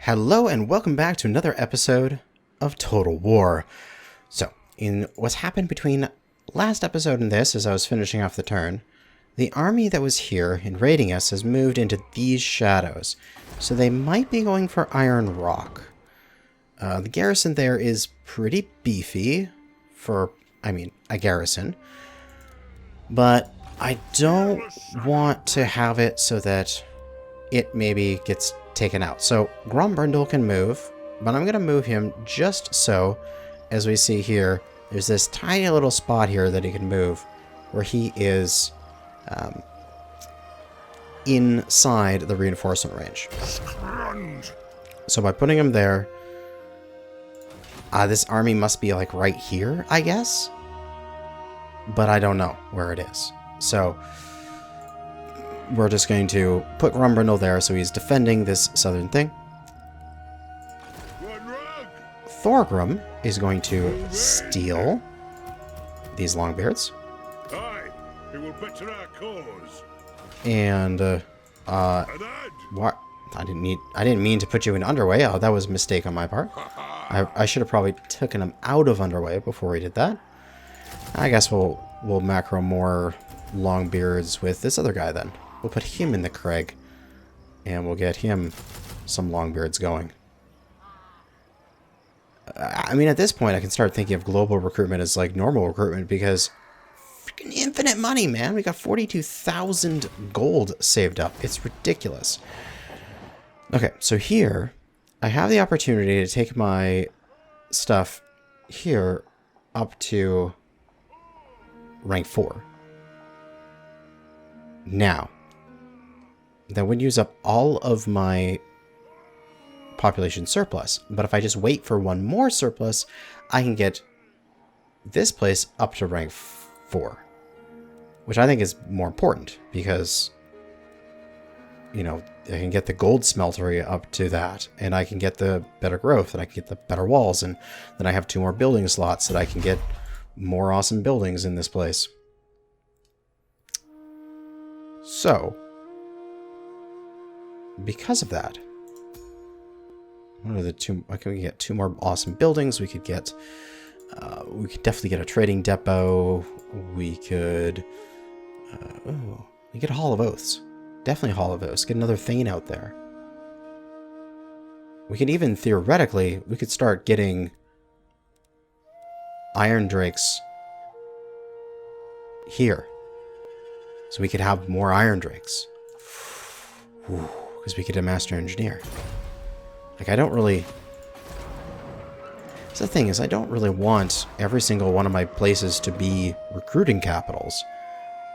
Hello and welcome back to another episode of Total War. So, in what's happened between last episode and this, as I was finishing off the turn, the army that was here invading us has moved into these shadows. So they might be going for Iron Rock. The garrison there is pretty beefy for, a garrison. But I don't want to have it so that it maybe gets taken out. So Grombrindle can move, but I'm going to move him just so, as we see here, there's this tiny little spot here that he can move where he is inside the reinforcement range. So by putting him there, this army must be like right here, I guess, but I don't know where it is. So we're just going to put Grombrindle there so he's defending this southern thing. Thorgrim is going to steal these Longbeards. Aye, it will better our cause. And what? I didn't mean to put you in Underway. Oh, that was a mistake on my part. I should have probably taken him out of Underway before we did that. I guess we'll macro more Longbeards with this other guy then. We'll put him in the Craig, and we'll get him some Longbeards going. I mean, at this point, I can start thinking of global recruitment as like normal recruitment because freaking infinite money, man. We got 42,000 gold saved up. It's ridiculous. Okay, so here, I have the opportunity to take my stuff here up to rank 4. Now, that would use up all of my population surplus. But if I just wait for one more surplus, I can get this place up to rank 4. Which I think is more important because, you know, I can get the gold smeltery up to that. And I can get the better growth. And I can get the better walls. And then I have 2 more building slots that I can get more awesome buildings in this place. So, because of that, what are the 2? Why can we get 2 more awesome buildings? We could get, we could definitely get a trading depot. We could, we get a Hall of Oaths. Definitely Hall of Oaths. Get another Thane out there. We could even theoretically, we could start getting Iron Drakes here. So we could have more Iron Drakes. Because we could have Master Engineer. Like, I don't really... So the thing is, I don't really want every single one of my places to be recruiting capitals.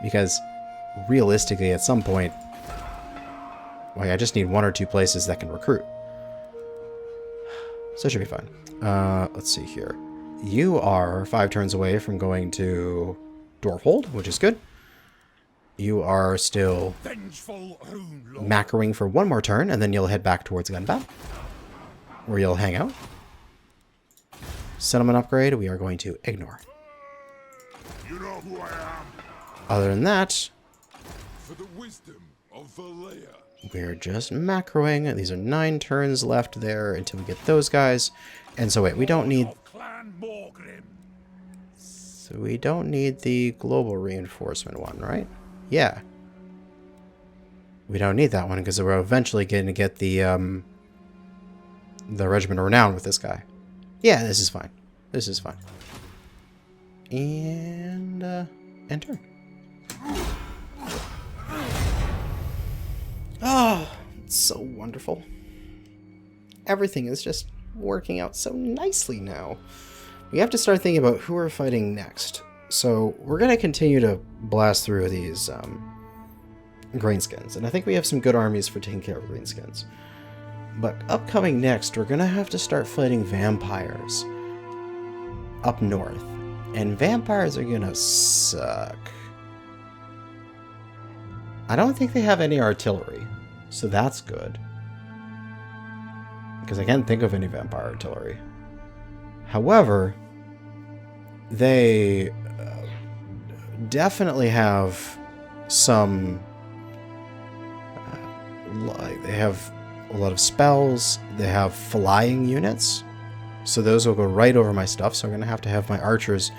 Because, realistically, at some point... Like, I just need 1 or 2 places that can recruit. So it should be fine. Let's see here. You are 5 turns away from going to Dwarf, which is good. You are still macroing for 1 more turn, and then you'll head back towards Gunbad, where you'll hang out. Settlement upgrade, we are going to ignore. You know who I am. Other than that, For the wisdom of Valea. we're just macroing. These are 9 turns left there until we get those guys. And so wait, we don't need... So we don't need the global reinforcement one, right? Yeah. We don't need that one because we're eventually going to get the Regiment of Renown with this guy. Yeah, this is fine. This is fine. And enter. Oh, it's so wonderful. Everything is just working out so nicely now. We have to start thinking about who we're fighting next. So we're going to continue to blast through these greenskins. And I think we have some good armies for taking care of greenskins. But upcoming next, we're going to have to start fighting vampires up north. And vampires are going to suck. I don't think they have any artillery. So that's good. Because I can't think of any vampire artillery. However, they definitely have some... they have a lot of spells. They have flying units, so those will go right over my stuff. So I'm going to have my archers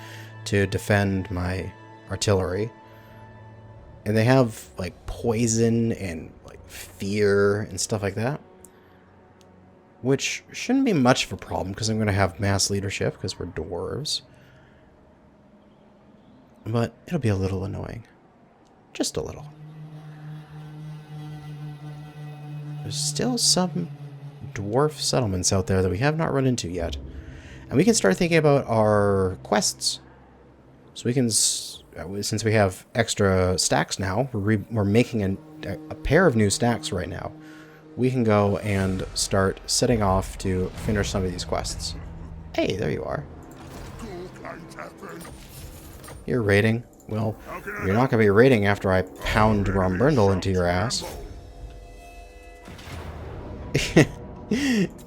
to defend my artillery. And they have like poison and like fear and stuff like that, which shouldn't be much of a problem because I'm going to have mass leadership because we're dwarves. But it'll be a little annoying. Just a little. There's still some dwarf settlements out there that we have not run into yet. And we can start thinking about our quests. So we can, since we have extra stacks now, we're making a pair of new stacks right now. We can go and start setting off to finish some of these quests. Hey, there you are. You're raiding? Well, you're not going to be raiding after I pound Grombrindle into your ass.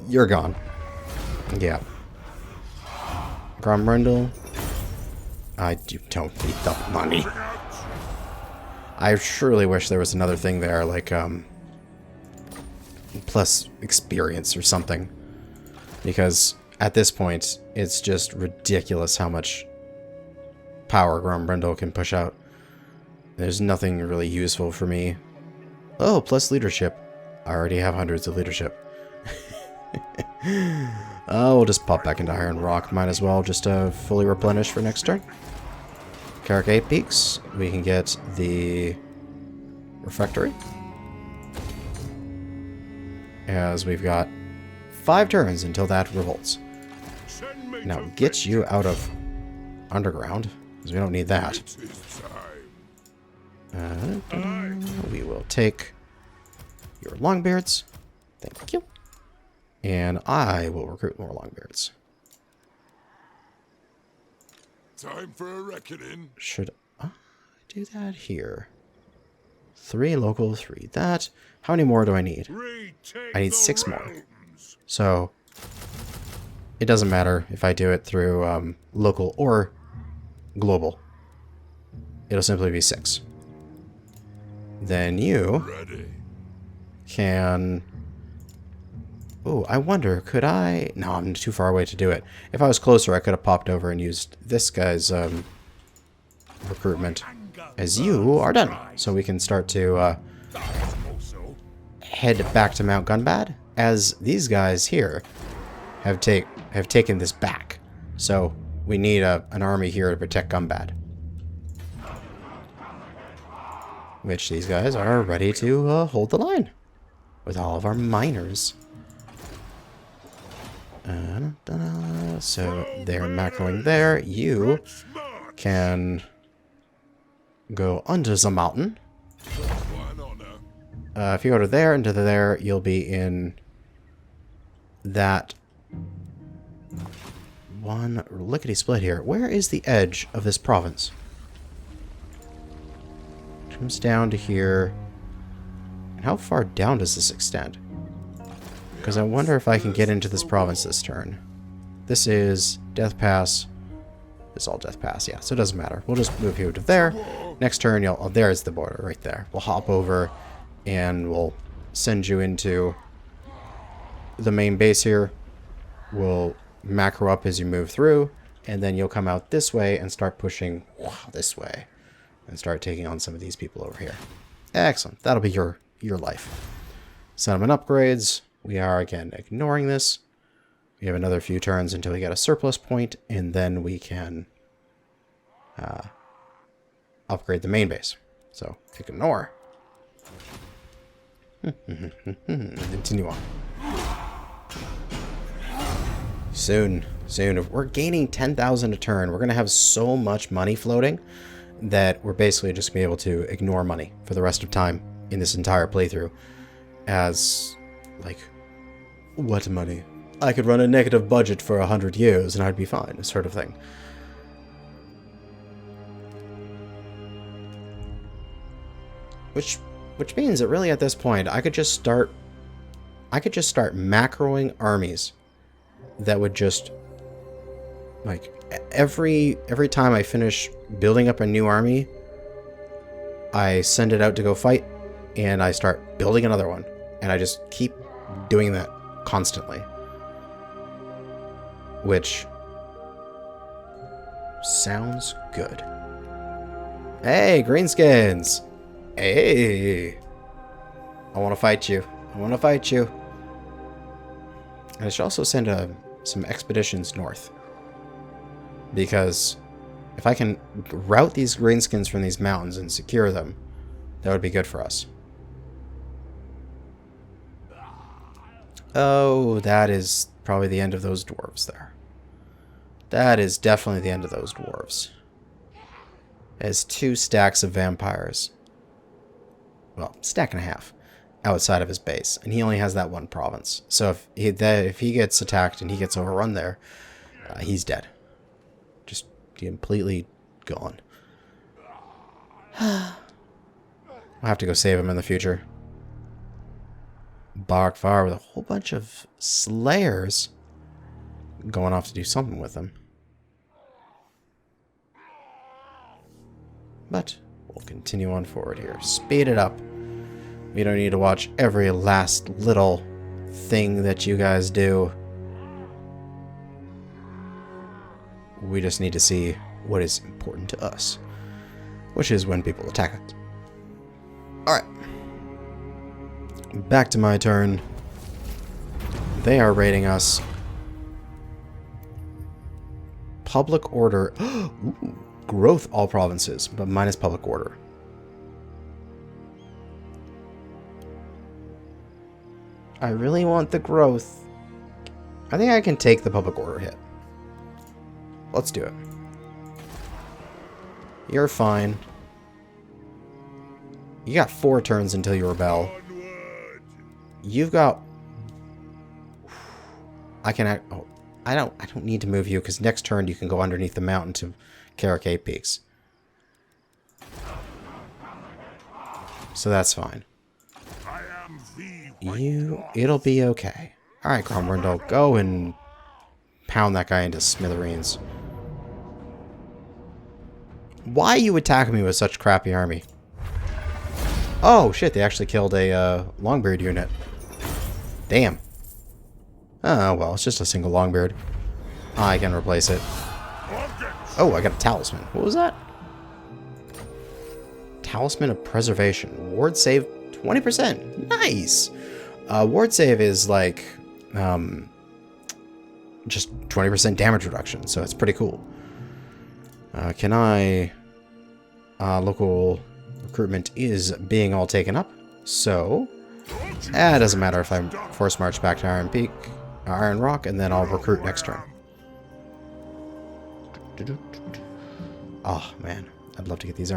You're gone. Yeah. Grombrindle, I don't need the money. I surely wish there was another thing there, like, plus experience or something. Because at this point, it's just ridiculous how much power Grombrindle can push out. There's nothing really useful for me. Oh, plus leadership. I already have hundreds of leadership. We'll just pop back into Iron Rock. Might as well just fully replenish for next turn. Carrick 8 peaks. We can get the refectory. As we've got 5 turns until that revolts. Now get you out of underground, because we don't need that. We will take your Longbeards. Thank you. And I will recruit more Longbeards. Time for a reckoning. Should I do that here? 3 local, 3 that. How many more do I need? I need 6 more. So it doesn't matter if I do it through local or global. It'll simply be 6. Then you can... Oh, I wonder, could I... No, I'm too far away to do it. If I was closer, I could have popped over and used this guy's recruitment. As you are done. So we can start to head back to Mount Gunbad, as these guys here have taken this back. So we need an army here to protect Gunbad. Which these guys are ready to hold the line with all of our miners. So they're macroing there. You can go under the mountain. If you go to there, into there, you'll be in that one lickety split here. Where is the edge of this province? It comes down to here. And how far down does this extend? Because I wonder if I can get into this province this turn. This is Death Pass. It's all Death Pass, yeah, so it doesn't matter. We'll just move you to there. Next turn, oh, there's the border right there. We'll hop over and we'll send you into the main base here. We'll macro up as you move through, and then you'll come out this way and start pushing this way and start taking on some of these people over here. Excellent. That'll be your life. Settlement upgrades. We are, again, ignoring this. We have another few turns until we get a surplus point, and then we can upgrade the main base. So, ignore. Continue on. Soon. If we're gaining 10,000 a turn, we're going to have so much money floating that we're basically just going to be able to ignore money for the rest of time in this entire playthrough. As, like, what money? I could run a negative budget for 100 years and I'd be fine, sort of thing. Which means that really at this point I could just start macroing armies that would just, like, every time I finish building up a new army, I send it out to go fight and I start building another one, and I just keep doing that constantly. Which sounds good. Hey, greenskins! Hey! I want to fight you. I want to fight you. And I should also send some expeditions north. Because if I can route these greenskins from these mountains and secure them, that would be good for us. Oh, that is probably the end of those dwarves there. That is definitely the end of those dwarves. There's 2 stacks of vampires. Well, stack and a half outside of his base. And he only has that one province. So if he gets attacked and he gets overrun there, he's dead. Just completely gone. I'll have to go save him in the future. Barkfire with a whole bunch of slayers going off to do something with him. But we'll continue on forward here. Speed it up. We don't need to watch every last little thing that you guys do. We just need to see what is important to us, which is when people attack us. Alright. Back to my turn. They are raiding us. Public order. Ooh, growth all provinces, but minus public order. I really want the growth. I think I can take the public order hit. Let's do it. You're fine. You got 4 turns until you rebel. You've got... I don't need to move you because next turn you can go underneath the mountain to Carrick 8 Peaks. So that's fine. It'll be okay. Alright, Cromwindle, go and pound that guy into smithereens. Why are you attacking me with such crappy army? Oh shit, they actually killed a Longbeard unit. Damn. Oh well, it's just a single Longbeard. I can replace it. Oh, I got a talisman. What was that? Talisman of Preservation. Ward save 20%. Nice! Ward save is like just 20% damage reduction, so it's pretty cool. Can I... local recruitment is being all taken up, so... it doesn't matter if I force march back to Iron Rock, and then I'll recruit next turn. Oh, man. I'd love to get these the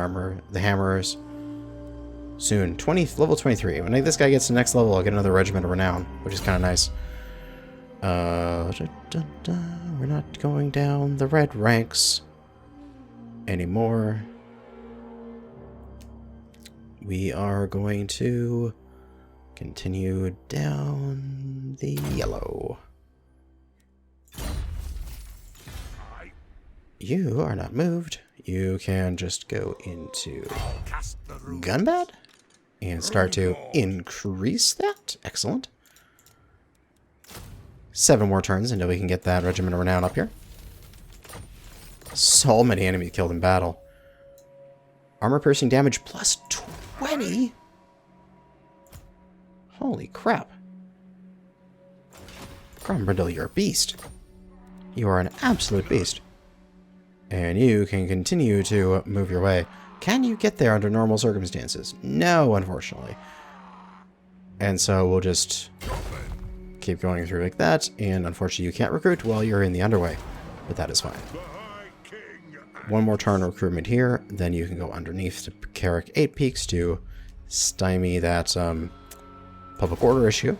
hammerers. Soon. Level 23. When this guy gets to the next level, I'll get another Regiment of Renown, which is kind of nice. We're not going down the red ranks anymore. We are going to continue down the yellow. You are not moved. You can just go into Gunbad and start to increase that. Excellent. 7 more turns until we can get that Regiment of Renown up here. So many enemies killed in battle. Armor-piercing damage plus 20? Holy crap. Crombrindle, you're a beast. You are an absolute beast. And you can continue to move your way. Can you get there under normal circumstances? No, unfortunately. And so we'll just keep going through like that. And unfortunately you can't recruit while you're in the underway. But that is fine. 1 more turn recruitment here. Then you can go underneath to Carrick 8 Peaks to stymie that public order issue.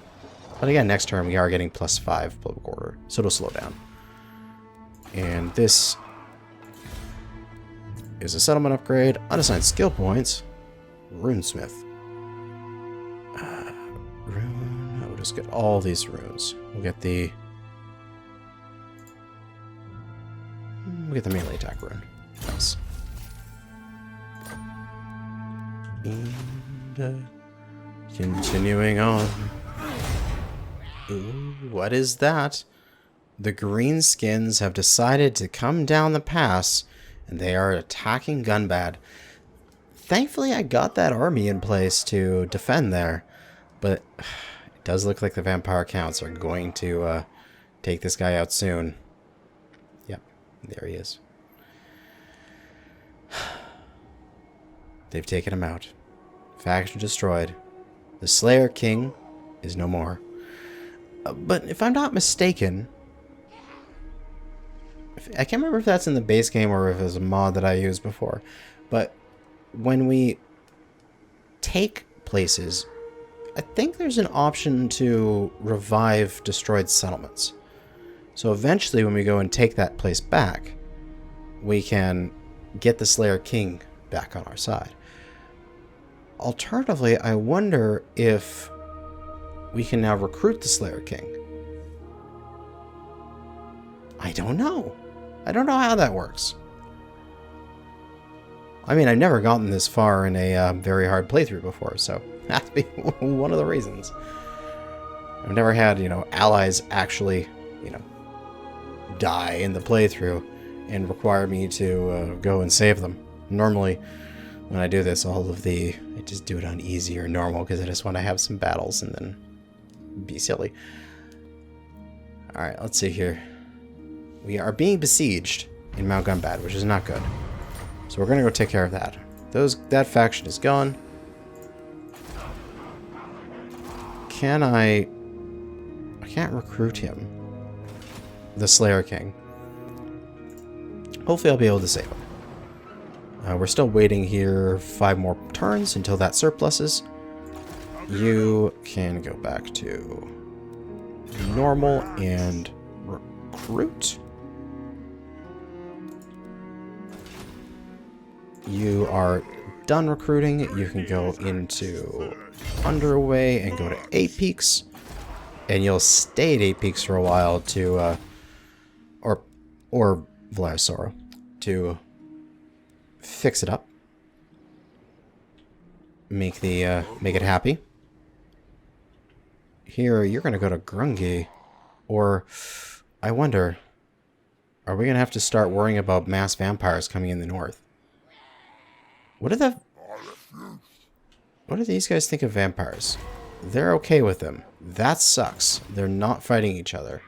But again, next turn we are getting +5 public order. So it'll slow down. And this is a settlement upgrade. Unassigned skill points. Runesmith. Rune. We'll just get all these runes. We'll get the melee attack rune. Nice. And continuing on. Ooh, what is that? The greenskins have decided to come down the pass, and they are attacking Gunbad. Thankfully, I got that army in place to defend there, but it does look like the vampire counts are going to take this guy out soon. Yep, there he is. They've taken him out. Faction destroyed. The Slayer King is no more. But if I'm not mistaken, I can't remember if that's in the base game or if it was a mod that I used before, but when we take places, I think there's an option to revive destroyed settlements. So eventually when we go and take that place back, we can get the Slayer King back on our side. Alternatively, I wonder if we can now recruit the Slayer King. I don't know. I don't know how that works. I mean, I've never gotten this far in a very hard playthrough before, so that's be one of the reasons. I've never had, allies actually, die in the playthrough and require me to go and save them. Normally, when I do this, I just do it on easy or normal because I just want to have some battles and then be silly. Alright, let's see here. We are being besieged in Mount Gunbad, which is not good. So we're going to go take care of that. That faction is gone. I can't recruit him. The Slayer King. Hopefully I'll be able to save him. We're still waiting here 5 more turns until that surpluses. You can go back to normal and recruit. You are done recruiting. You can go into Underway and go to 8 Peaks. And you'll stay at 8 Peaks for a while to, or Vlasora, to fix it up. Make it happy. Here, you're going to go to Grungi. Or, I wonder, are we going to have to start worrying about mass vampires coming in the north? What do these guys think of vampires? They're okay with them. That sucks. They're not fighting each other.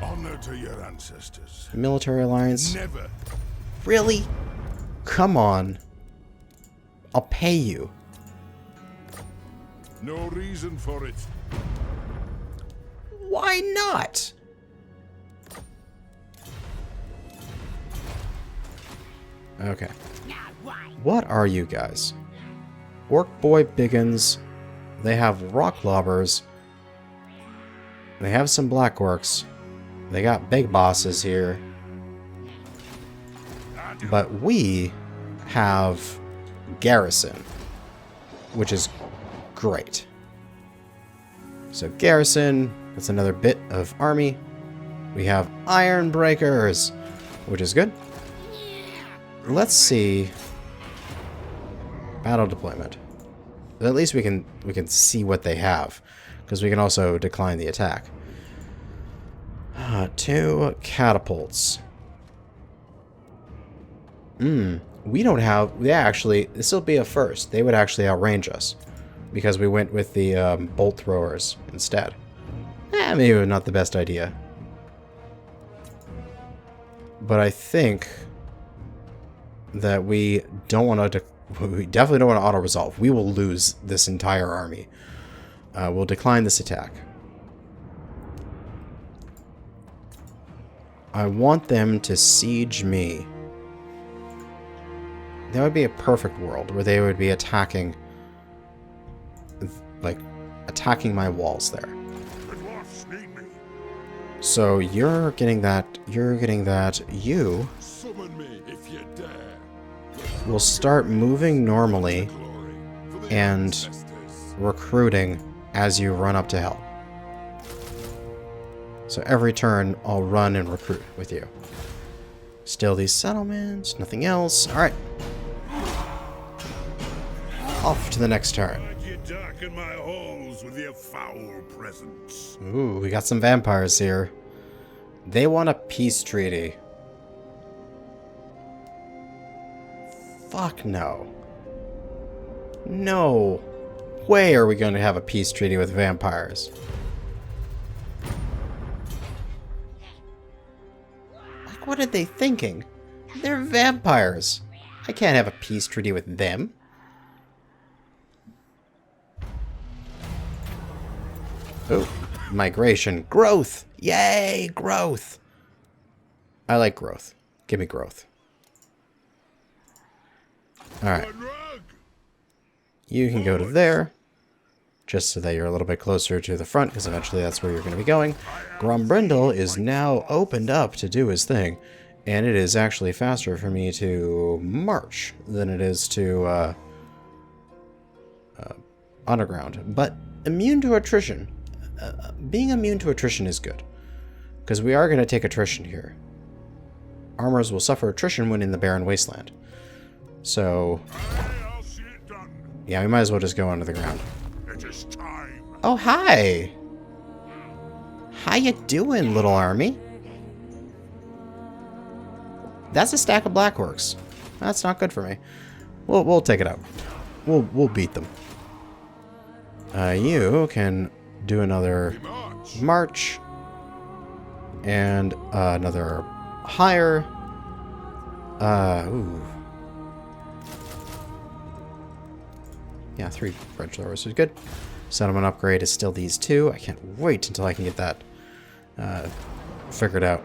Honor to your ancestors. Military alliance. Never. Really? Come on. I'll pay you. No reason for it. Why not? Okay. What are you guys? Orc Boy Biggins. They have rock lobbers. They have some black orcs. They got big bosses here. But we have Garrison, which is great. So Garrison, that's another bit of army. We have Iron Breakers, which is good. Let's see. Battle deployment. At least we can see what they have, because we can also decline the attack. 2 catapults. We don't have... this will be a first. They would actually outrange us, because we went with the bolt throwers instead. Maybe not the best idea. But I think that we don't want to... We definitely don't want to auto-resolve. We will lose this entire army. We'll decline this attack. I want them to siege me. That would be a perfect world where they would be attacking, like, attacking my walls there. The dwarfs need me. So you're getting that. You're getting that. You Summon me if you dare. will start moving normally Glory for the and ancestors. recruiting as you run up to help. So every turn, I'll run and recruit with you. Still these settlements, nothing else. Alright. Off to the next turn. Why'd you darken my halls with your foul presence? Ooh, we got some vampires here. They want a peace treaty. Fuck no. No way are we going to have a peace treaty with vampires. Like, what are they thinking? They're vampires. I can't have a peace treaty with them. Oh, migration. Growth! Yay, growth! I like growth. Give me growth. Alright. You can go to there, just so that you're a little bit closer to the front, because eventually that's where you're going to be going. Grombrindle is now opened up to do his thing, and it is actually faster for me to march than it is to underground. But immune to attrition. Being immune to attrition is good, because we are going to take attrition here. Armors will suffer attrition when in the barren wasteland. So, yeah, we might as well just go under the ground. It is time. Oh, hi! How you doing, little army? That's a stack of Blackworks. That's not good for me. We'll take it out. We'll beat them. You can do another march and another hire. Ooh. Yeah, 3 bread throwers is good. Settlement upgrade is still these 2. I can't wait until I can get that figured out.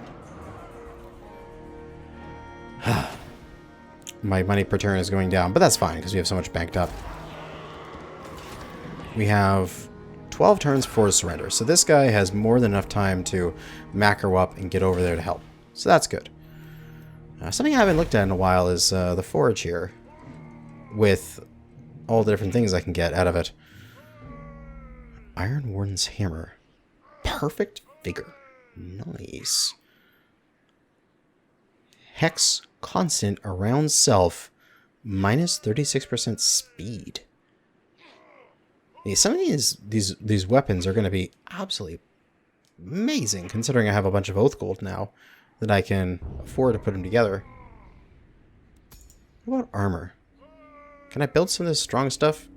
My money per turn is going down, but that's fine because we have so much banked up. We have 12 turns before surrender, so this guy has more than enough time to macro up and get over there to help. So that's good. Something I haven't looked at in a while is the forage here, with all the different things I can get out of it. Iron Warden's Hammer. Perfect vigor. Nice. Hex constant around self. Minus 36% speed. Yeah, some of these weapons are going to be absolutely amazing, considering I have a bunch of Oath Gold now that I can afford to put them together. What about armor? Can I build some of this strong stuff?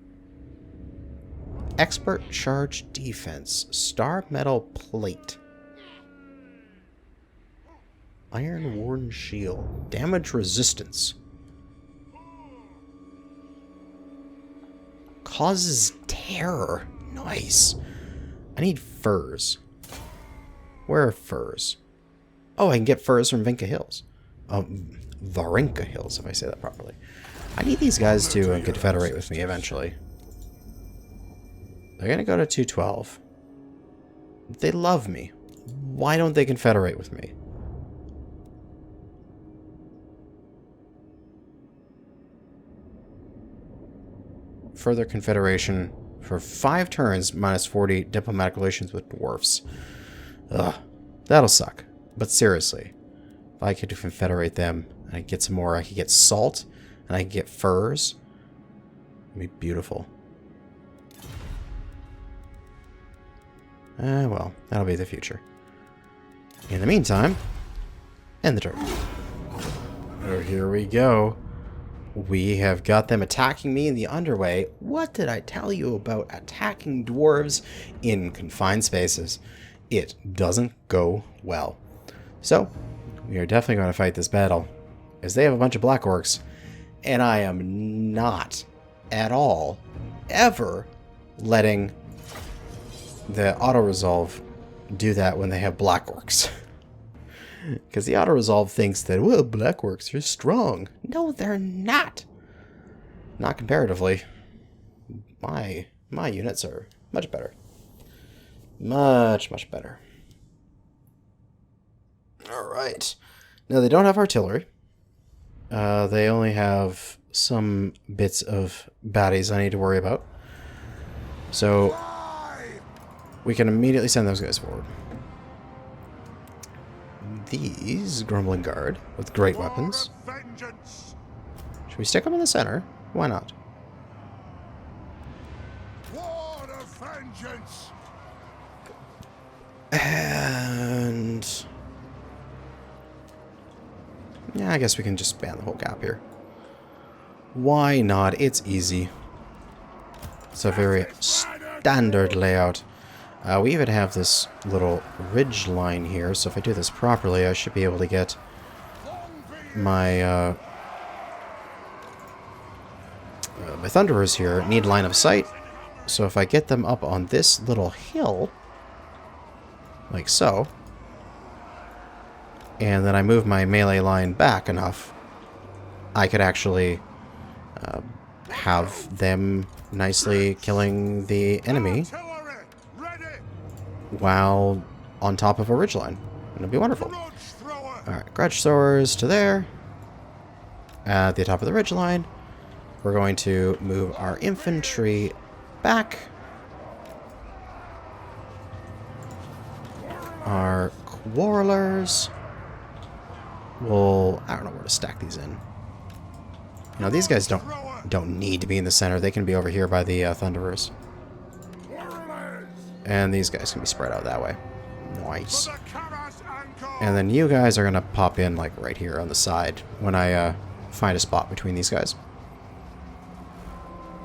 Expert charge defense. Star metal plate. Iron Warden shield. Damage resistance. Causes terror. Nice. I need furs. Where are furs? Oh, I can get furs from Vinca Hills. Varenka Hills, if I say that properly. I need these guys to confederate with me eventually. They're going to go to 212. They love me. Why don't they confederate with me? Further confederation for 5 turns, minus 40 diplomatic relations with dwarfs. Ugh, that'll suck. But seriously, if I could confederate them and I get some more, I could get salt and I could get furs. It'd be beautiful. Well, that'll be the future. In the meantime, end the turn. Oh, here we go. We have got them attacking me in the underway. What did I tell you about attacking dwarves in confined spaces? It doesn't go well. So, we are definitely going to fight this battle, as they have a bunch of black orcs, and I am not at all ever letting the auto-resolve do that when they have black orcs. Because the auto-resolve thinks that, well, black orcs are strong. No, they're not. Not comparatively. My units are much better. Much, much better. Alright. Now, they don't have artillery. They only have some bits of baddies I need to worry about. So, we can immediately send those guys forward. These Grumbling Guard with great weapons. Should we stick them in the center? Why not? Sword of vengeance. And yeah, I guess we can just span the whole gap here. Why not? It's easy. It's a very standard layout. We even have this little ridge line here, so if I do this properly, I should be able to get my my Thunderers here need line of sight. So if I get them up on this little hill, like so, and then I move my melee line back enough, I could actually have them nicely killing the enemy while on top of a ridgeline. It'll be wonderful. Alright, grudge throwers to there. At the top of the ridgeline, we're going to move our infantry back. Our quarrelers will... I don't know where to stack these in. You know, these guys don't need to be in the center. They can be over here by the Thunderers. And these guys can be spread out that way. Nice. And then you guys are going to pop in, like, right here on the side when I find a spot between these guys.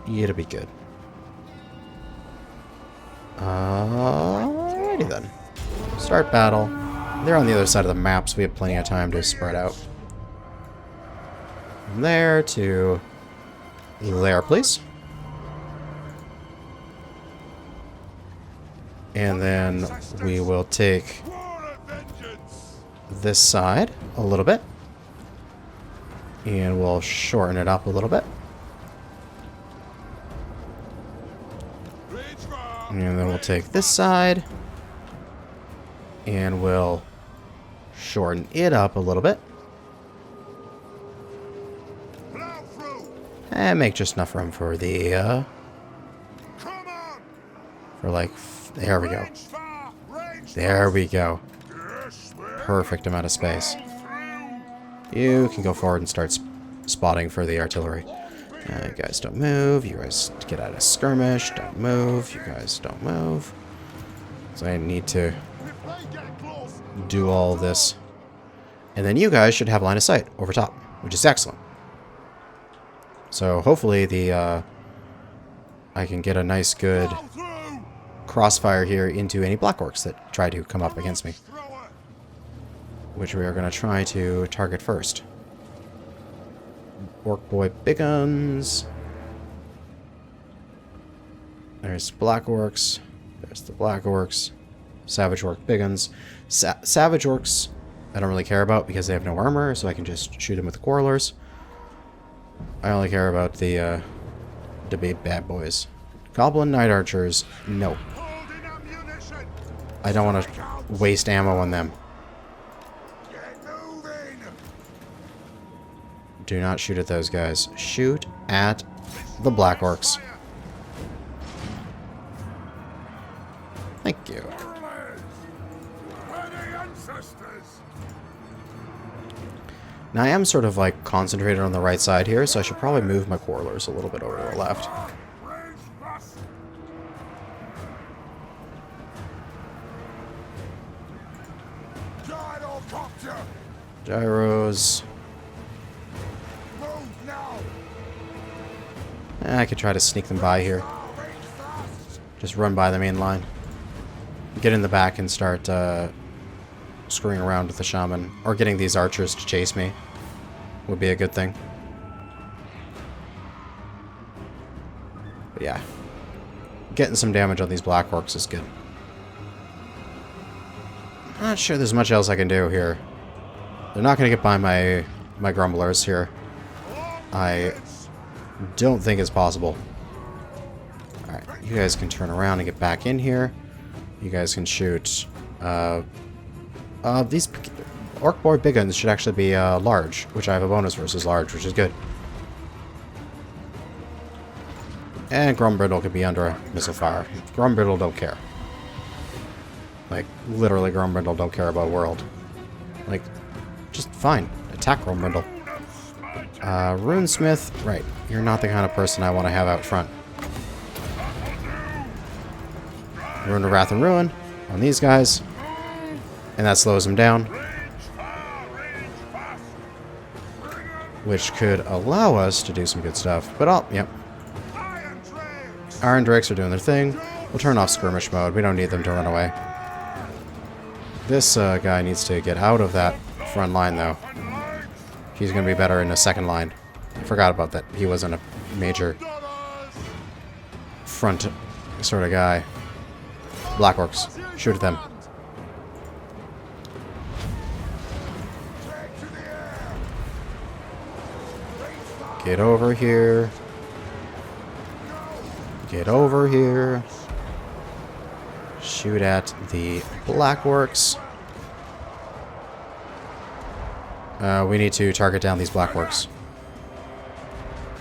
It'll be good. Alrighty then. Start battle. They're on the other side of the map, so we have plenty of time to spread out. From there to there, please. And then we will take this side a little bit. And we'll shorten it up a little bit. And then we'll take this side. And we'll shorten it up a little bit. And make just enough room for the, for like, there we go. There we go. Perfect amount of space. You can go forward and start spotting for the artillery. You guys don't move. You guys get out of skirmish. Don't move. You guys don't move. So I need to do all this. And then you guys should have line of sight over top, which is excellent. So hopefully the I can get a nice good crossfire here into any black orcs that try to come up against me, which we are going to try to target first. Orc boy big guns. There's black orcs. There's the black orcs. Savage orc big guns. Savage orcs I don't really care about because they have no armor, so I can just shoot them with the quarrelers. I only care about the big bad boys. Goblin Night Archers, no. I don't want to waste ammo on them. Do not shoot at those guys. Shoot at the Black Orcs. Thank you. Now I am sort of like concentrated on the right side here, so I should probably move my quarrelers a little bit over to the left. Gyros. I could try to sneak them by here. Just run by the main line. Get in the back and start screwing around with the shaman. Or getting these archers to chase me would be a good thing. But yeah. Getting some damage on these black orcs is good. I'm not sure there's much else I can do here. They're not going to get by my grumblers here. I don't think it's possible. Alright, you guys can turn around and get back in here. You guys can shoot. These orc boy big guns should actually be large, which I have a bonus versus large, which is good. And Grumbridle could be under a missile fire. Grumbridle don't care. Like, literally Grumbridle don't care about world. Like, just fine. Attack Grumbridle. Runesmith, right. You're not the kind of person I want to have out front. Ruin to Wrath and Ruin on these guys. And that slows them down. Which could allow us to do some good stuff. But yep. Iron Drakes are doing their thing. We'll turn off skirmish mode. We don't need them to run away. This guy needs to get out of that front line, though. He's going to be better in the second line. I forgot about that. He wasn't a major front sort of guy. Black Orcs. Shoot at them. Get over here. Get over here. Shoot at the Black Orcs. We need to target down these Black Orcs.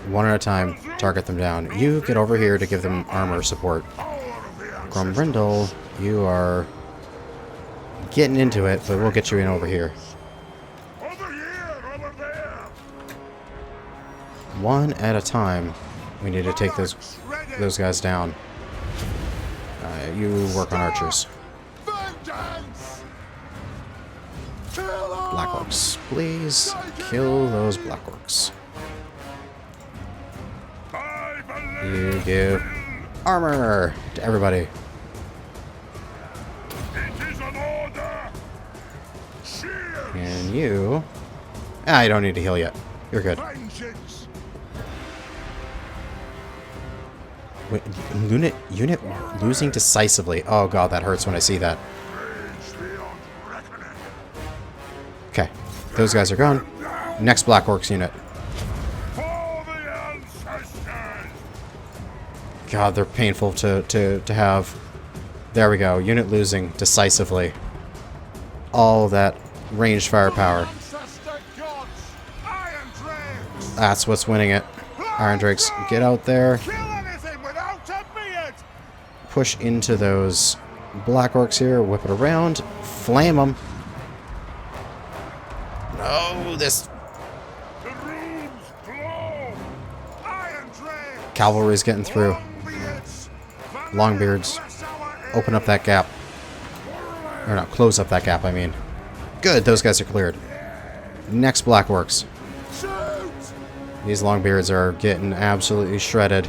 One at a time, target them down. You get over here to give them armor support. Grumbrindle, you are getting into it, but we'll get you in over here. One at a time. We need to take those guys down. You work on archers. Black Orcs. Please kill those Black Orcs. You give armor to everybody. And you... you don't need to heal yet. You're good. Wait, unit losing decisively. Oh god, that hurts when I see that. Okay, those guys are gone. Next Black Orcs unit. God, they're painful to have. There we go. Unit losing decisively. All that ranged firepower. That's what's winning it. Iron Drakes, get out there. Push into those Black Orcs here. Whip it around. Flame them. No, this... Cavalry's getting through. Longbeards. Open up that gap. Or not, close up that gap, I mean. Good, those guys are cleared. Next Black Orcs. These Longbeards are getting absolutely shredded.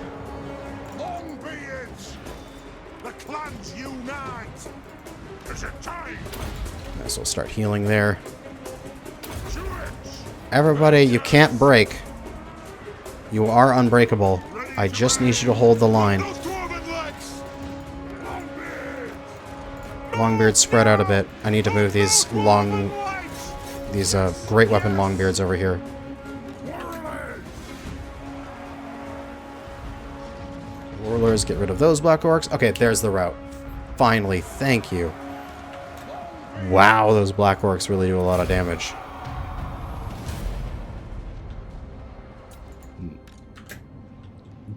Might as well start healing there. Everybody, you can't break. You are unbreakable. I just need you to hold the line. Longbeards spread out a bit. I need to move these great weapon Longbeards over here. Warlords, get rid of those Black Orcs. Okay, there's the route. Finally, thank you. Wow, those Black Orcs really do a lot of damage.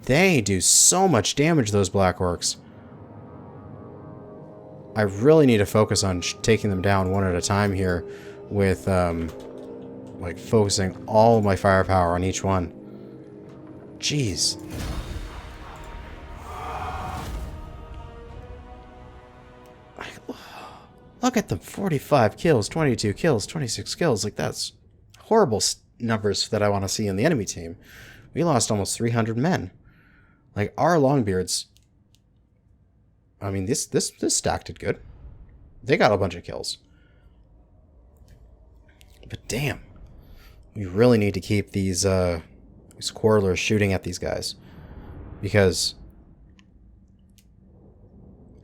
They do so much damage, those Black Orcs. I really need to focus on taking them down one at a time here with, like, focusing all my firepower on each one. Jeez. Look at them. 45 kills, 22 kills, 26 kills. Like, that's horrible numbers that I want to see in the enemy team. We lost almost 300 men. Like, our Longbeards... I mean, this stack did good. They got a bunch of kills. But damn. We really need to keep these quarrelers shooting at these guys. Because...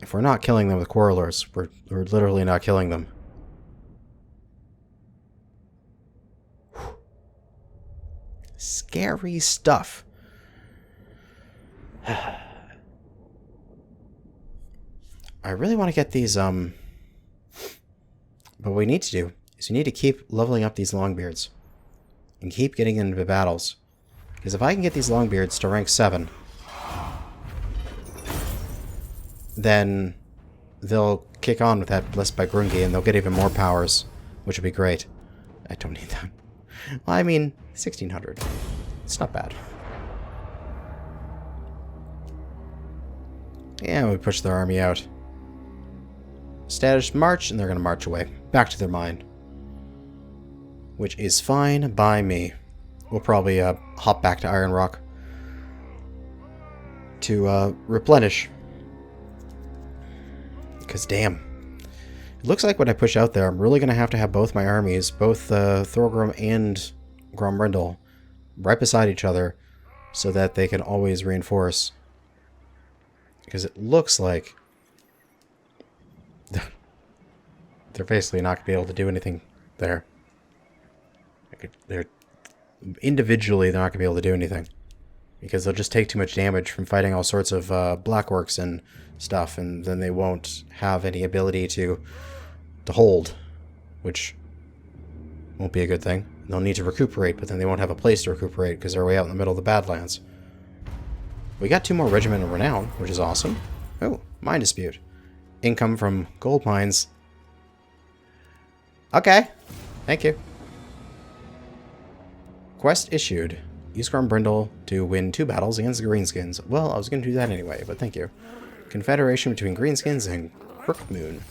if we're not killing them with quarrelers, we're literally not killing them. Whew. Scary stuff. I really want to get these, but what we need to do is we need to keep leveling up these Longbeards. And keep getting into battles. Because if I can get these Longbeards to rank 7... then they'll kick on with that Blessed by Grungi and they'll get even more powers, which would be great. I don't need that. Well, I mean, 1600. It's not bad. Yeah, we push their army out. status march, and they're going to march away. Back to their mine. Which is fine by me. We'll probably hop back to Iron Rock to replenish. Because damn. It looks like when I push out there, I'm really going to have both my armies, both Thorgrim and Grombrindle, right beside each other so that they can always reinforce. Because it looks like they're basically not going to be able to do anything there. They're individually, they're not going to be able to do anything. Because they'll just take too much damage from fighting all sorts of black orcs and stuff, and then they won't have any ability to hold, which won't be a good thing. They'll need to recuperate, but then they won't have a place to recuperate because they're way out in the middle of the Badlands. We got 2 more Regiment of Renown, which is awesome. Oh, mine dispute. Income from gold mines. Okay, thank you. Quest issued. Use Grombrindle to win 2 battles against the Greenskins. Well, I was going to do that anyway, but thank you. Confederation between Greenskins and Crookmoon.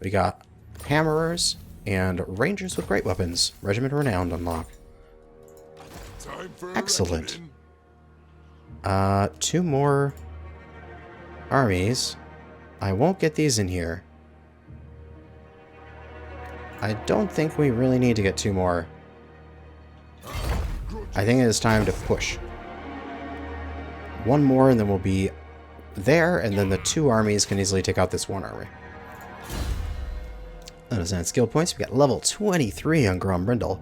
We got Hammerers and Rangers with great weapons. Regiment of Renown unlock. Excellent. 2 more armies. I won't get these in here. I don't think we really need to get 2 more. I think it is time to push. 1 more and then we'll be there, and then the 2 armies can easily take out this 1 army. Understand skill points. We got level 23 on Grombrindle.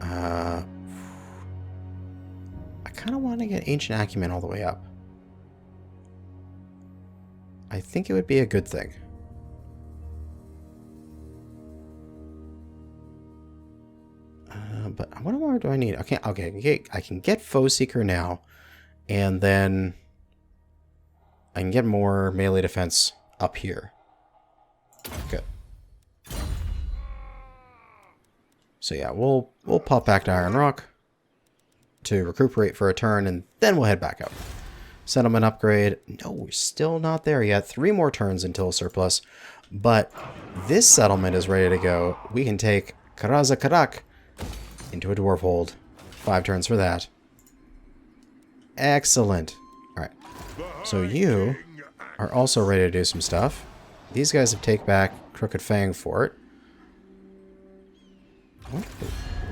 I kind of want to get Ancient Acumen all the way up. I think it would be a good thing. But what more do I need? Okay, I can get Foe Seeker now, and then I can get more melee defense up here. Good. So yeah, we'll pop back to Iron Rock to recuperate for a turn, and then we'll head back up. Settlement upgrade. No, we're still not there yet. 3 more turns until surplus, but this settlement is ready to go. We can take Karazakarak into a dwarf hold. 5 turns for that. Excellent. Alright. So you are also ready to do some stuff. These guys have taken back Crooked Fang Fort.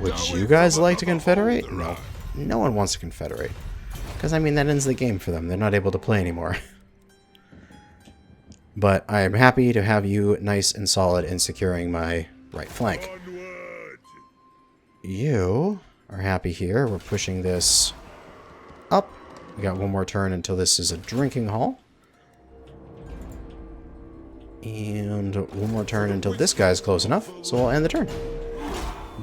Would you guys like to confederate? No. No one wants to confederate. Because, I mean, that ends the game for them. They're not able to play anymore. But I am happy to have you nice and solid in securing my right flank. You are happy here. We're pushing this up. We got 1 more turn until this is a drinking hall. And 1 more turn until this guy's close enough. So we'll end the turn.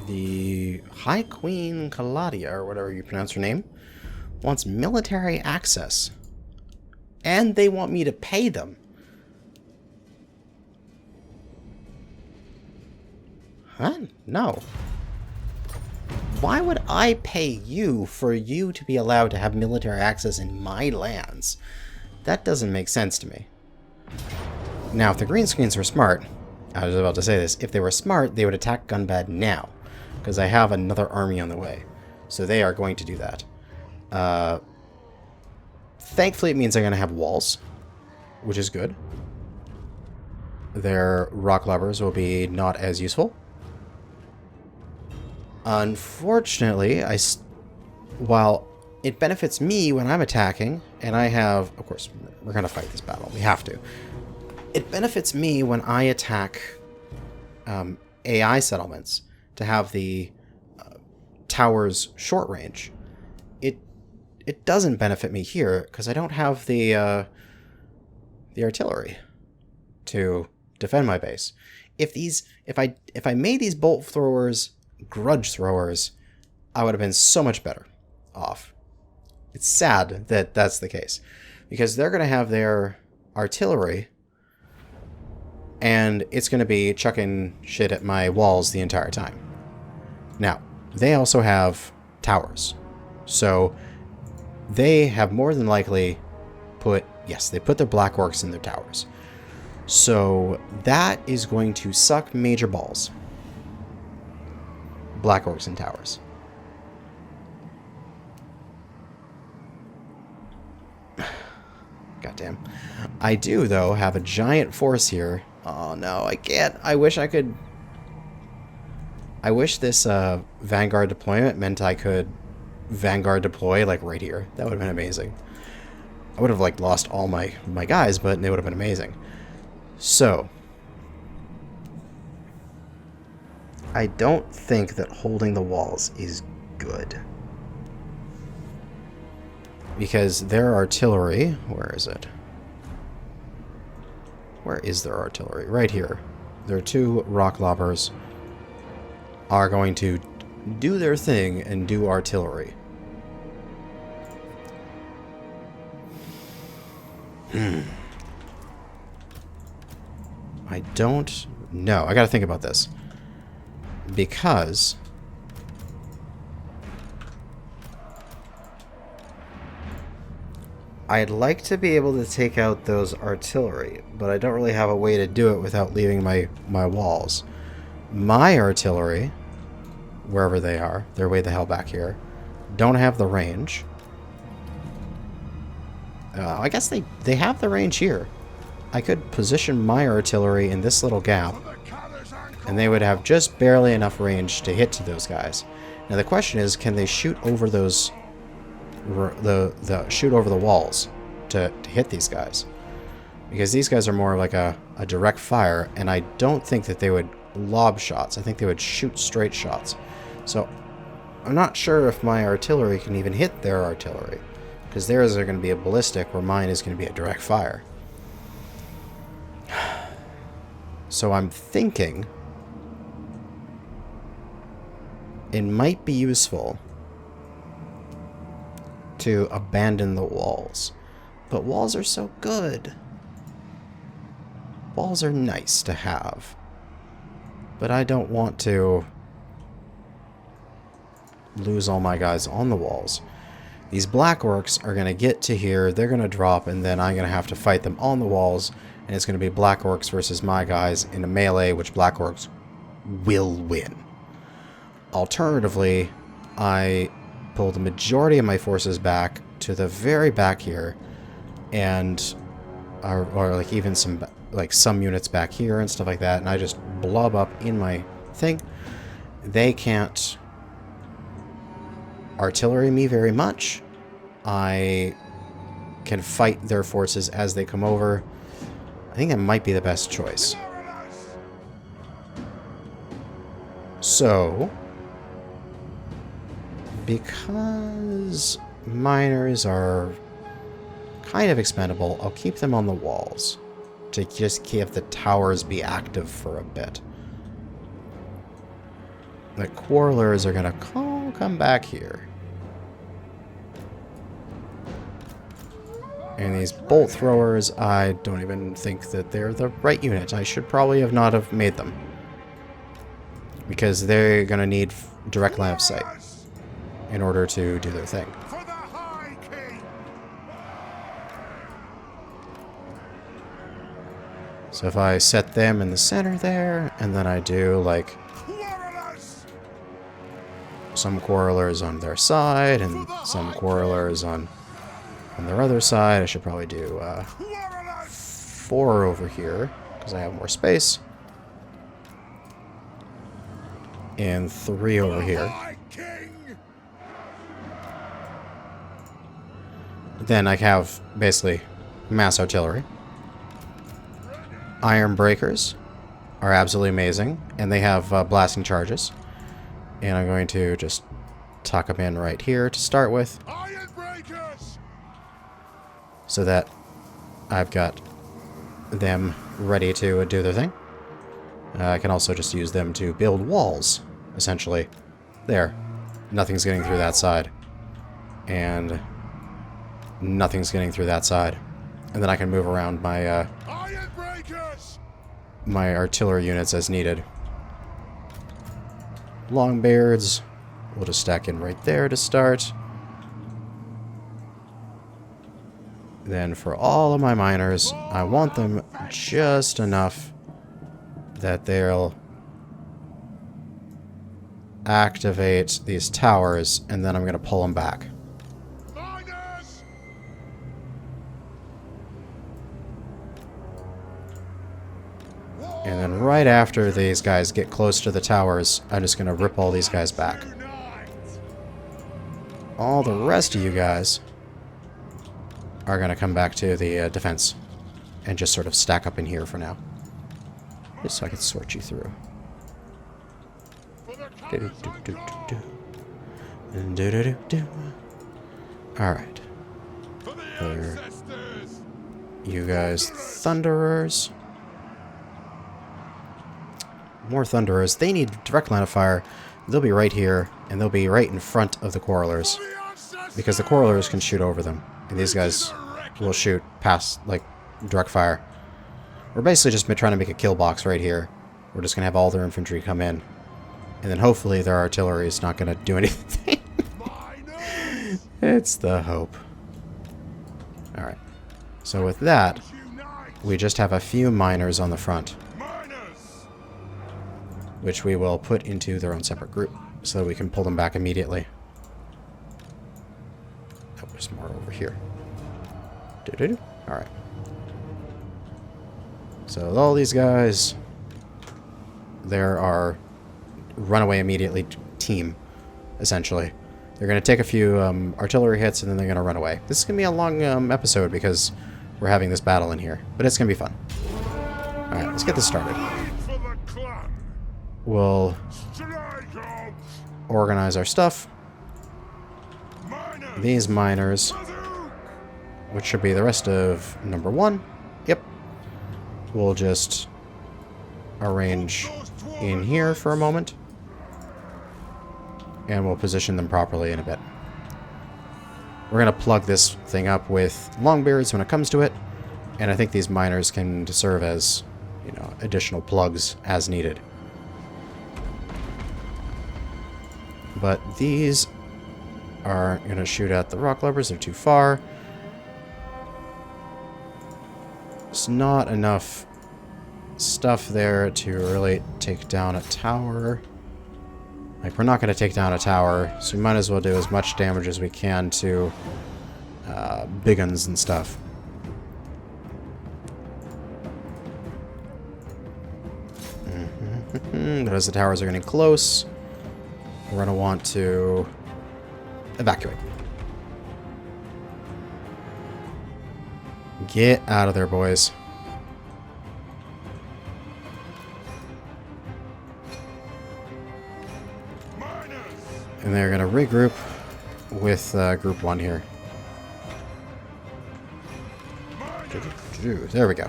The High Queen Kaladia, or whatever you pronounce her name, wants military access. And they want me to pay them. Huh? No. Why would I pay you for you to be allowed to have military access in my lands? That doesn't make sense to me. Now, if the Greenskins were smart, I was about to say this, if they were smart, they would attack Gunbad now. Because I have another army on the way. So they are going to do that. Thankfully, it means I'm going to have walls, which is good. Their rock levers will be not as useful. Unfortunately, while it benefits me when I'm attacking, and I have, of course, we're going to fight this battle. We have to. It benefits me when I attack AI settlements to have the towers short range. It doesn't benefit me here because I don't have the artillery to defend my base. If I made these bolt throwers grudge throwers, I would have been so much better off. It's sad that that's the case because they're going to have their artillery and it's going to be chucking shit at my walls the entire time. Now, they also have towers. So they have more than likely they put their black orcs in their towers. So that is going to suck major balls. Black Orcs and Towers. Goddamn. I do, though, have a giant force here. Oh, no, I can't. I wish I could... I wish this Vanguard deployment meant I could Vanguard deploy, like, right here. That would have been amazing. I would have, like, lost all my guys, but they would have been amazing. So... I don't think that holding the walls is good. Because their artillery... Where is it? Where is their artillery? Right here. Their two rock lobbers are going to do their thing and do artillery. I don't know. I gotta think about this. Because... I'd like to be able to take out those artillery, but I don't really have a way to do it without leaving my walls. My artillery, wherever they are, they're way the hell back here, don't have the range. I guess they have the range here. I could position my artillery in this little gap, and they would have just barely enough range to hit to those guys. Now the question is, can they shoot over those... shoot over the walls to hit these guys, because these guys are more like a direct fire, and I don't think that they would lob shots. I think they would shoot straight shots. So I'm not sure if my artillery can even hit their artillery, because theirs are going to be a ballistic where mine is going to be a direct fire. So I'm thinking it might be useful to abandon the walls. But walls are so good. Walls are nice to have. But I don't want to lose all my guys on the walls. These Black Orcs are going to get to here, they're going to drop, and then I'm going to have to fight them on the walls, and it's going to be Black Orcs versus my guys in a melee, which Black Orcs will win. Alternatively, I pull the majority of my forces back to the very back here, and or like even some units back here and stuff like that, and I just blob up in my thing. They can't artillery me very much. I can fight their forces as they come over. I think that might be the best choice. So, because miners are kind of expendable, I'll keep them on the walls to just have the towers be active for a bit. The Quarrelers are going to come back here. And these Bolt Throwers, I don't even think that they're the right unit. I should probably not have made them, because they're going to need direct line of sight in order to do their thing. So if I set them in the center there, and then I do like some Quarrelers on their side and some Quarrelers on their other side, I should probably do 4 over here because I have more space, and 3 over here. Then I have basically mass artillery. Iron Breakers are absolutely amazing, and they have blasting charges. And I'm going to just tuck them in right here to start with, so that I've got them ready to do their thing. I can also just use them to build walls, essentially. There. Nothing's getting through that side. And nothing's getting through that side. And then I can move around my my artillery units as needed. Longbeards, we'll just stack in right there to start. then for all of my miners, I want them just enough that they'll activate these towers, and then I'm going to pull them back. And then right after these guys get close to the towers, I'm just going to rip all these guys back. All the rest of you guys are going to come back to the defense and just sort of stack up in here for now. Just so I can sort you through. Alright. You guys, Thunderers. More Thunderers. They need direct line of fire. They'll be right here, and they'll be right in front of the Quarrelers. Because the Quarrelers can shoot over them. And these guys will shoot past, like, direct fire. We're basically just trying to make a kill box right here. We're just going to have all their infantry come in. And then hopefully their artillery is not going to do anything. It's the hope. Alright. So with that, we just have a few miners on the front, which we will put into their own separate group so that we can pull them back immediately. Oh, there's more over here. Alright. So with all these guys, there are runaway immediately team, essentially. They're going to take a few artillery hits and then they're going to run away. This is going to be a long episode because we're having this battle in here, but it's going to be fun. Alright, let's get this started. We'll organize our stuff. These miners, which should be the rest of number 1. Yep. We'll just arrange in here for a moment. And we'll position them properly in a bit. We're going to plug this thing up with longbeards when it comes to it. And I think these miners can serve as, you know, additional plugs as needed. But these are going to shoot at the rock lubbers. They're too far. There's not enough stuff there to really take down a tower. Like, we're not going to take down a tower, so we might as well do as much damage as we can to big guns and stuff. But as the towers are getting close, we're going to want to evacuate. Get out of there, boys. And they're going to regroup with Group 1 here. There we go.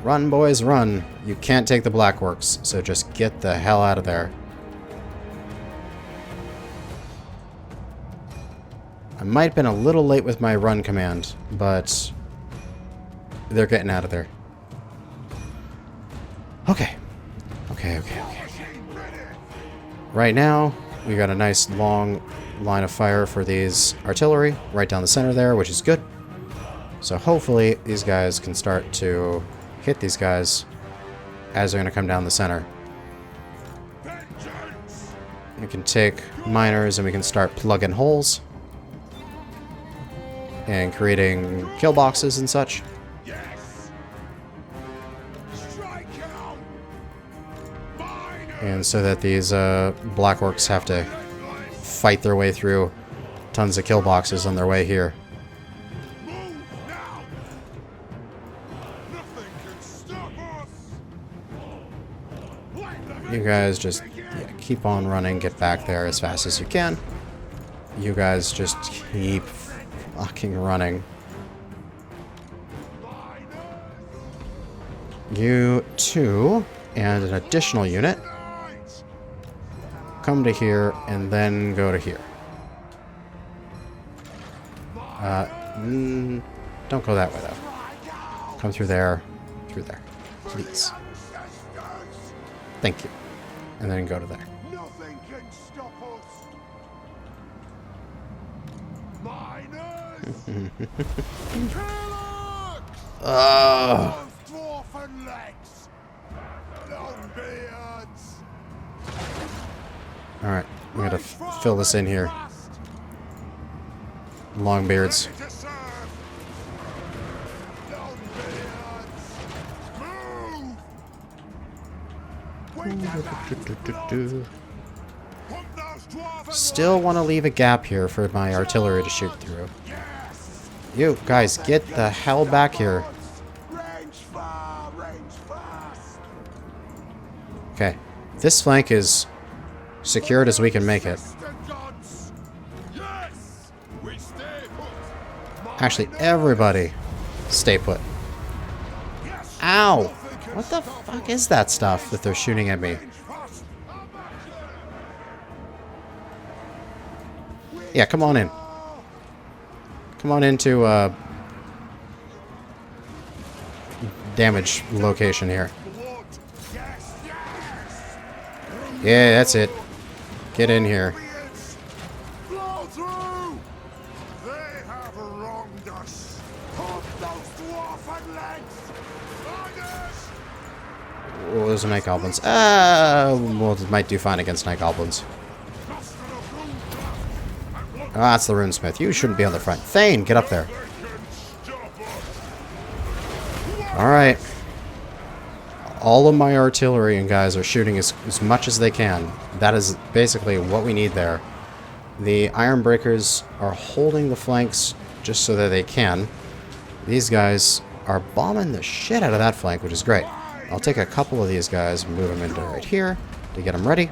Run, boys, run. You can't take the Blackworks, so just get the hell out of there. I might have been a little late with my run command, but they're getting out of there. Okay. Okay. Right now, we got a nice long line of fire for these artillery right down the center there, which is good. So hopefully these guys can start to hit these guys as they're going to come down the center. We can take miners and we can start plugging holes and creating kill boxes and such. And so that these Blackworks have to fight their way through tons of kill boxes on their way here. You guys just keep on running, get back there as fast as you can. You guys just keep fucking running. You two and an additional unit come to here and then go to here. Don't go that way though. Come through there, please. Thank you. And then go to there. Oh. Alright, I'm gonna fill this in here. Long beards. Still want to leave a gap here for my artillery to shoot through. You guys, get the hell back here. Okay, this flank is secured as we can make it. Actually, everybody stay put. Ow! What the fuck is that stuff that they're shooting at me? Yeah, come on in. Come on into damage location here. Yeah, that's it. Get in here. Oh, those are night goblins. Well, it might do fine against night goblins. Ah, that's the runesmith. You shouldn't be on the front. Thane, get up there. Alright. All of my artillery and guys are shooting as much as they can. That is basically what we need there. The iron breakers are holding the flanks just so that they can. These guys are bombing the shit out of that flank, which is great. I'll take a couple of these guys and move them into right here to get them ready.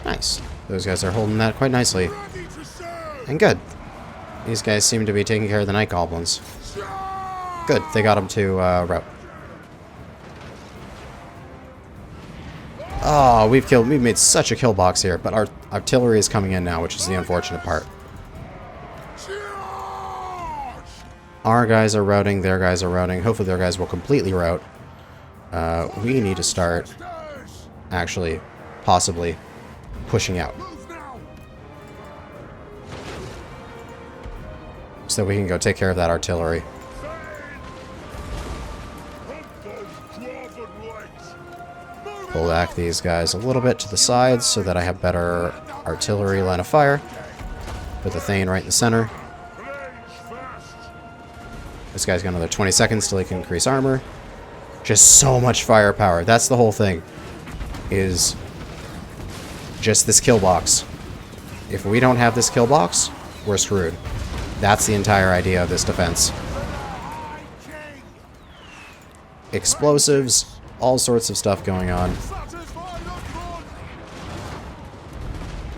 Nice. Those guys are holding that quite nicely. And good. These guys seem to be taking care of the night goblins. Good. They got them to route. Oh, we've made such a kill box here, but our artillery is coming in now, which is the unfortunate part. Our guys are routing, their guys are routing. Hopefully their guys will completely route. We need to start actually possibly pushing out. So that we can go take care of that artillery. Pull back these guys a little bit to the sides so that I have better artillery line of fire. Put the Thane right in the center. This guy's got another 20 seconds till he can increase armor. Just so much firepower. That's the whole thing. Is just this kill box. If we don't have this kill box, we're screwed. That's the entire idea of this defense. Explosives, all sorts of stuff going on.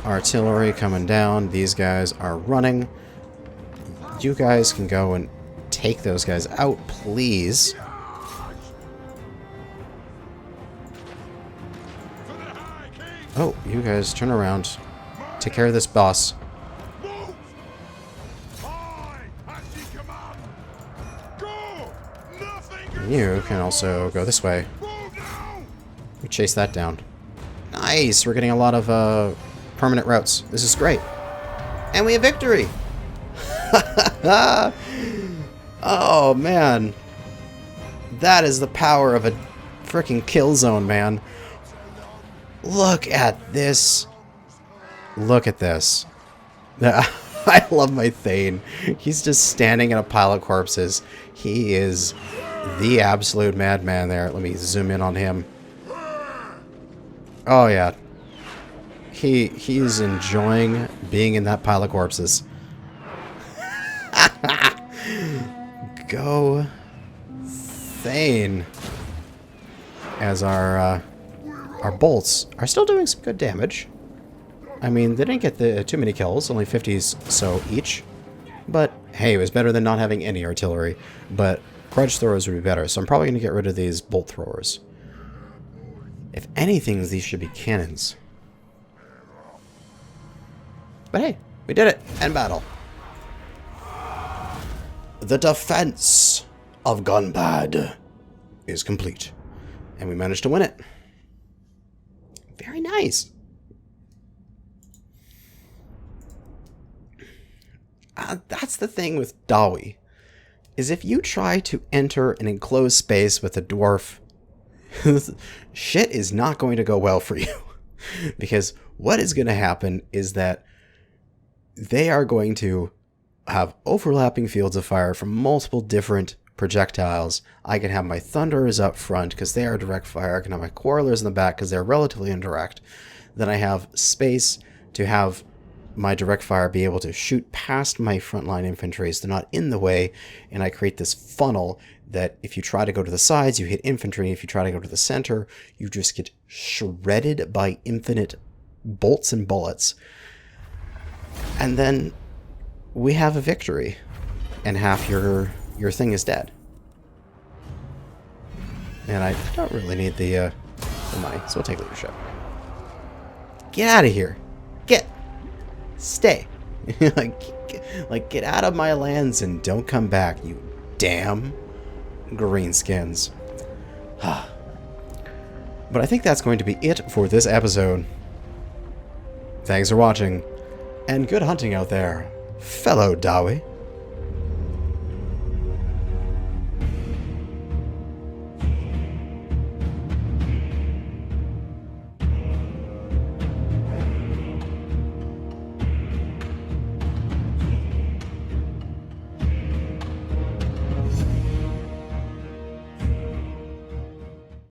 Artillery coming down. These guys are running. You guys can go and take those guys out, please. Oh, you guys turn around. Take care of this boss. You can also go this way. We chase that down. Nice! We're getting a lot of permanent routes. This is great. And we have victory! Oh, man. That is the power of a freaking kill zone, man. Look at this. Look at this. I love my Thane. He's just standing in a pile of corpses. He is the absolute madman there. Let me zoom in on him. Oh, yeah. He's enjoying being in that pile of corpses. Go Thane. As our bolts are still doing some good damage. I mean, they didn't get too many kills, only 50s so each. But, hey, it was better than not having any artillery. But grudge throwers would be better, so I'm probably going to get rid of these bolt throwers. If anything, these should be cannons. But hey, we did it! End battle. the defense of Gunbad is complete. And we managed to win it. Very nice. That's the thing with Dawi, is if you try to enter an enclosed space with a dwarf, shit is not going to go well for you. Because what is going to happen is that they are going to have overlapping fields of fire from multiple different projectiles. I can have my Thunderers up front because they are direct fire. I can have my Quarrelers in the back because they're relatively indirect. Then I have space to have my direct fire be able to shoot past my frontline infantry so they're not in the way, and I create this funnel that if you try to go to the sides, you hit infantry. If you try to go to the center, you just get shredded by infinite bolts and bullets. And then we have a victory, and half your thing is dead. And I don't really need the money, so we'll take leadership. Get out of here. Stay. like, get out of my lands and don't come back, you damn greenskins. But I think that's going to be it for this episode. Thanks for watching, and good hunting out there, fellow Dawi.